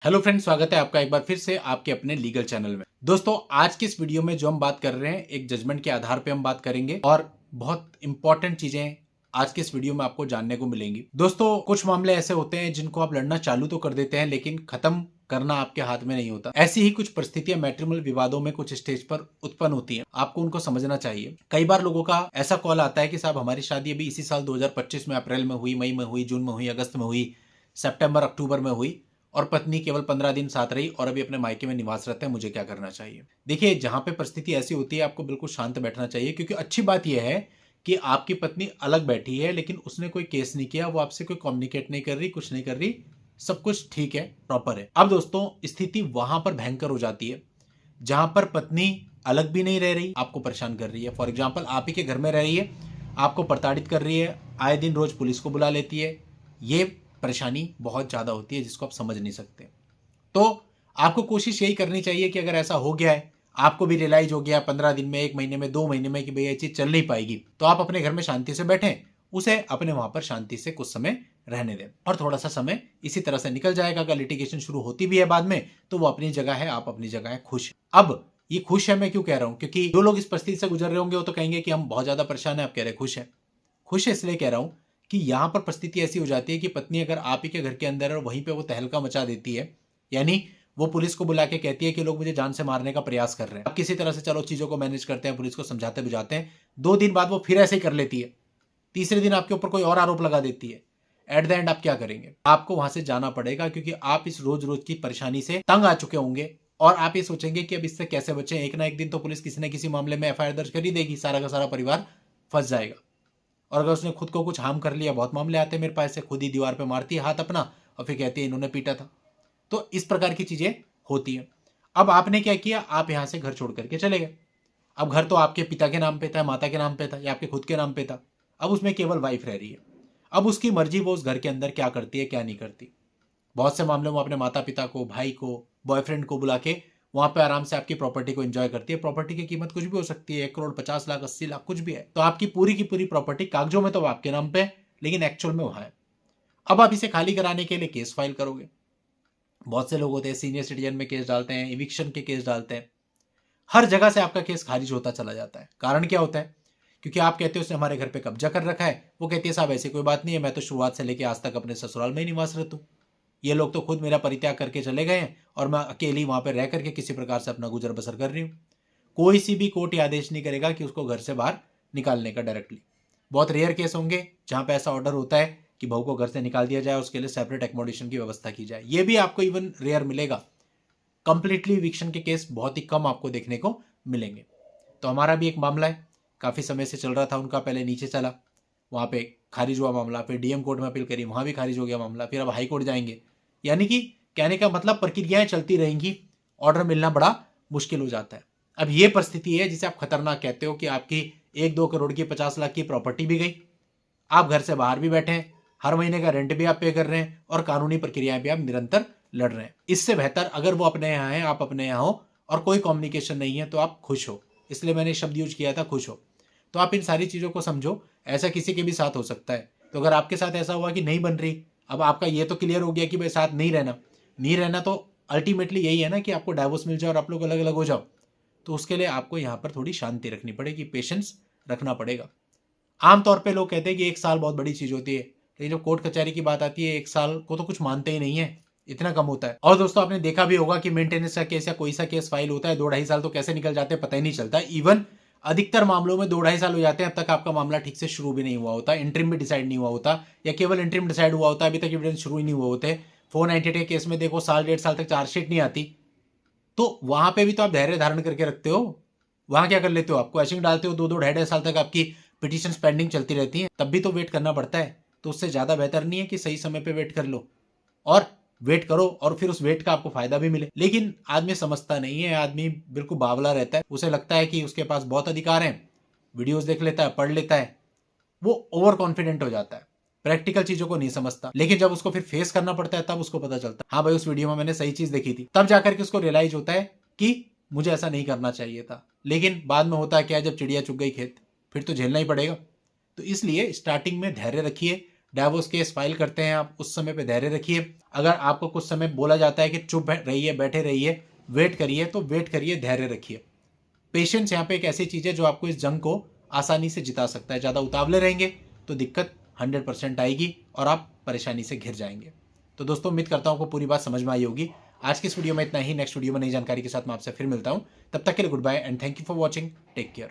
Hello friends, स्वागत है आपका एक बार फिर से आपके अपने लीगल चैनल में। दोस्तों, आज की इस वीडियो में जो हम बात कर रहे हैं एक जजमेंट के आधार पे हम बात करेंगे और बहुत इंपॉर्टेंट चीजें आज के इस वीडियो में आपको जानने को मिलेंगी। दोस्तों, कुछ मामले ऐसे होते हैं जिनको आप लड़ना चालू तो कर देते हैं लेकिन खत्म करना आपके हाथ में नहीं होता। ऐसी ही कुछ परिस्थितियां मैट्रिमोनियल विवादों में कुछ स्टेज पर उत्पन्न होती हैं। आपको उनको समझना चाहिए। कई बार लोगों का ऐसा कॉल आता है कि साहब हमारी शादी अभी इसी साल 2025 में अप्रैल में हुई, मई में हुई, जून में हुई, अगस्त में हुई, सितंबर अक्टूबर में हुई और पत्नी केवल 15 दिन साथ रही और अभी अपने मायके में निवास रहते हैं, मुझे क्या करना चाहिए। देखिए, जहां पे परिस्थिति ऐसी होती है आपको बिल्कुल शांत बैठना चाहिए, क्योंकि अच्छी बात यह है कि आपकी पत्नी अलग बैठी है लेकिन उसने कोई केस नहीं किया, वो आपसे कोई कम्युनिकेट नहीं कर रही, कुछ नहीं कर रही, सब कुछ ठीक है, प्रॉपर है। अब दोस्तों, स्थिति वहां पर भयंकर हो जाती है जहां पर पत्नी अलग भी नहीं रह रही, आपको परेशान कर रही है। फॉर एग्जाम्पल, आप ही के घर में रह रही है, आपको प्रताड़ित कर रही है, आए दिन रोज पुलिस को बुला लेती है। ये परेशानी बहुत ज्यादा होती है जिसको आप समझ नहीं सकते। तो आपको कोशिश यही करनी चाहिए कि अगर ऐसा हो गया है, आपको भी रियलाइज हो गया 15 दिन में, 1 महीने में, 2 महीने में कि भैया ये चीज चल नहीं पाएगी, तो आप अपने घर में शांति से बैठें, उसे अपने वहां पर शांति से कुछ समय रहने दें और थोड़ा सा समय इसी तरह से निकल जाएगा। अगर लिटिगेशन शुरू होती भी है बाद में तो वो अपनी जगह है, आप अपनी जगह है, खुश। अब ये खुश है मैं क्यों कह रहा हूं, क्योंकि जो लोग इस परिस्थिति से गुजर रहे होंगे वो तो कहेंगे कि हम बहुत ज्यादा परेशान है, आप कह रहे खुश है। खुश है इसलिए कह रहा हूं कि यहां पर परिस्थिति ऐसी हो जाती है कि पत्नी अगर आप ही के घर के अंदर है और वहीं पे वो तहलका मचा देती है, यानी वो पुलिस को बुला के कहती है कि लोग मुझे जान से मारने का प्रयास कर रहे हैं। अब किसी तरह से चलो चीजों को मैनेज करते हैं, पुलिस को समझाते बुझाते हैं, 2 दिन बाद वो फिर ऐसे ही कर लेती है, तीसरे दिन आपके ऊपर कोई और आरोप लगा देती है। एट द एंड आप क्या करेंगे? आपको वहां से जाना पड़ेगा, क्योंकि आप इस रोज रोज की परेशानी से तंग आ चुके होंगे और आप ये सोचेंगे कि अब इससे कैसे बचें। एक ना एक दिन तो पुलिस किसी न किसी मामले में एफआईआर दर्ज कर ही देगी, सारा का सारा परिवार फंस जाएगा। और अगर उसने खुद को कुछ हार्म कर लिया, बहुत मामले आते हैं मेरे पास से, खुद ही दीवार पे मारती है हाथ अपना और फिर कहती है इन्होंने पीटा था। तो इस प्रकार की चीजें होती हैं। अब आपने क्या किया, आप यहां से घर छोड़ करके चले गए। अब घर तो आपके पिता के नाम पे था, माता के नाम पे था या आपके खुद के नाम पे था। अब उसमें केवल वाइफ रह रही है। अब उसकी मर्जी वो उस घर के अंदर क्या करती है क्या नहीं करती। बहुत से मामलों में अपने माता पिता को, भाई को, बॉयफ्रेंड को बुला के वहां पे आराम से आपकी प्रॉपर्टी को एंजॉय करती है। प्रॉपर्टी की कीमत कुछ भी हो सकती है, 1 करोड़ 50 लाख 80 लाख कुछ भी है। तो आपकी पूरी की पूरी प्रॉपर्टी कागजों में तो आपके नाम पे है लेकिन एक्चुअल में वहां है। अब आप इसे खाली कराने के लिए केस फाइल करोगे। बहुत से लोग होते हैं सीनियर सिटीजन में केस डालते हैं, इविक्शन के केस डालते हैं, हर जगह से आपका केस खारिज होता चला जाता है। कारण क्या होता है? क्योंकि आप कहते हो उसने हमारे घर पे कब्जा कर रखा है, वो कहती है साहब ऐसी कोई बात नहीं है, मैं तो शुरुआत से लेकर आज तक अपने ससुराल में ही निवासरत हूं। ये लोग तो खुद मेरा परित्याग करके चले गए हैं और मैं अकेली वहां पर रह करके किसी प्रकार से अपना गुजर बसर कर रही हूँ। कोई सी भी कोर्ट आदेश नहीं करेगा कि उसको घर से बाहर निकालने का डायरेक्टली। बहुत रेयर केस होंगे जहां पे ऐसा ऑर्डर होता है कि बहू को घर से निकाल दिया जाए, उसके लिए सेपरेट एकोमोडेशन की व्यवस्था की जाए। ये भी आपको इवन रेयर मिलेगा। कंप्लीटली इविक्शन के केस बहुत ही कम आपको देखने को मिलेंगे। तो हमारा भी एक मामला है, काफी समय से चल रहा था उनका, पहले नीचे चला, वहां पे खारिज हुआ मामला, फिर डीएम कोर्ट में अपील करी, वहां भी खारिज हो गया मामला, फिर अब हाई कोर्ट जाएंगे। यानी कि कहने का मतलब प्रक्रियाएं चलती रहेंगी, ऑर्डर मिलना बड़ा मुश्किल हो जाता है। अब ये परिस्थिति है जिसे आप खतरनाक कहते हो कि आपकी 1-2 करोड़ की 50 लाख की प्रॉपर्टी भी गई, आप घर से बाहर भी बैठे हैं, हर महीने का रेंट भी आप पे कर रहे हैं और कानूनी प्रक्रियाएं भी आप निरंतर लड़ रहे हैं। इससे बेहतर अगर वो अपने यहाँ है, आप अपने यहाँ हो और कोई कम्युनिकेशन नहीं है तो आप खुश हो। इसलिए मैंने शब्द यूज किया था खुश हो। तो आप इन सारी चीजों को समझो, ऐसा किसी के भी साथ हो सकता है। तो अगर आपके साथ ऐसा हुआ कि नहीं बन रही, अब आपका ये तो क्लियर हो गया कि भाई साथ नहीं रहना, नहीं रहना, तो अल्टीमेटली यही है ना कि आपको डाइवोर्स मिल जाए और आप लोग अलग अलग हो जाओ। तो उसके लिए आपको यहाँ पर थोड़ी शांति रखनी पड़ेगी, पेशेंस रखना पड़ेगा। आमतौर पे लोग कहते हैं कि 1 साल बहुत बड़ी चीज होती है, लेकिन जब कोर्ट कचहरी की बात आती है 1 साल को तो कुछ मानते ही नहीं है, इतना कम होता है। और दोस्तों, आपने देखा भी होगा कि मेंटेनेंस का केस या कोई सा केस फाइल होता है, 2-2.5 साल तो कैसे निकल जाते हैं पता ही नहीं चलता। इवन अधिकतर मामलों में 2-2.5 साल हो जाते हैं, अब तक आपका मामला ठीक से शुरू भी नहीं हुआ होता, इंट्रीम भी डिसाइड नहीं हुआ होता, या केवल इंट्रीम डिसाइड हुआ होता है, अभी तक एविडेंस शुरू ही नहीं हुए होते। 498 के केस में देखो 1-1.5 साल तक चार्जशीट नहीं आती। तो वहां पे भी तो आप धैर्य धारण करके रखते हो। वहां क्या कर लेते हो, आपको ऐशिंग डालते हो, 2-2, 2.5 साल तक आपकी पिटीशन पेंडिंग चलती रहती है, तब भी तो वेट करना पड़ता है। तो उससे ज्यादा बेहतर नहीं है कि सही समय पे वेट कर लो और वेट करो और फिर उस वेट का आपको फायदा भी मिले। लेकिन आदमी समझता नहीं है, आदमी बिल्कुल बावला रहता है, उसे लगता है कि उसके पास बहुत अधिकार है, वीडियोस देख लेता है, पढ़ लेता है, वो ओवर कॉन्फिडेंट हो जाता है, प्रैक्टिकल चीजों को नहीं समझता। लेकिन जब उसको फिर फेस करना पड़ता है तब उसको पता चलता है हाँ भाई उस वीडियो में मैंने सही चीज देखी थी, तब जाकर के उसको रियलाइज होता है कि मुझे ऐसा नहीं करना चाहिए था। लेकिन बाद में होता है क्या, जब चिड़िया चुग गई खेत, फिर तो झेलना ही पड़ेगा। तो इसलिए स्टार्टिंग में धैर्य रखिए, डाइवोर्स केस फाइल करते हैं आप, उस समय पे धैर्य रखिए। अगर आपको कुछ समय बोला जाता है कि चुप रहिए, बैठे रहिए, वेट करिए, तो वेट करिए, धैर्य रखिए। पेशेंस यहाँ पे एक ऐसी चीज है जो आपको इस जंग को आसानी से जिता सकता है। ज्यादा उतावले रहेंगे तो दिक्कत 100% आएगी और आप परेशानी से घिर जाएंगे। तो दोस्तों उम्मीद करता हूं आपको पूरी बात समझ में आई होगी। आज की इस वीडियो में इतना ही। नेक्स्ट वीडियो में नई जानकारी के साथ मैं आपसे फिर मिलता हूं। तब तक के लिए good bye and thank you for watching. Take care.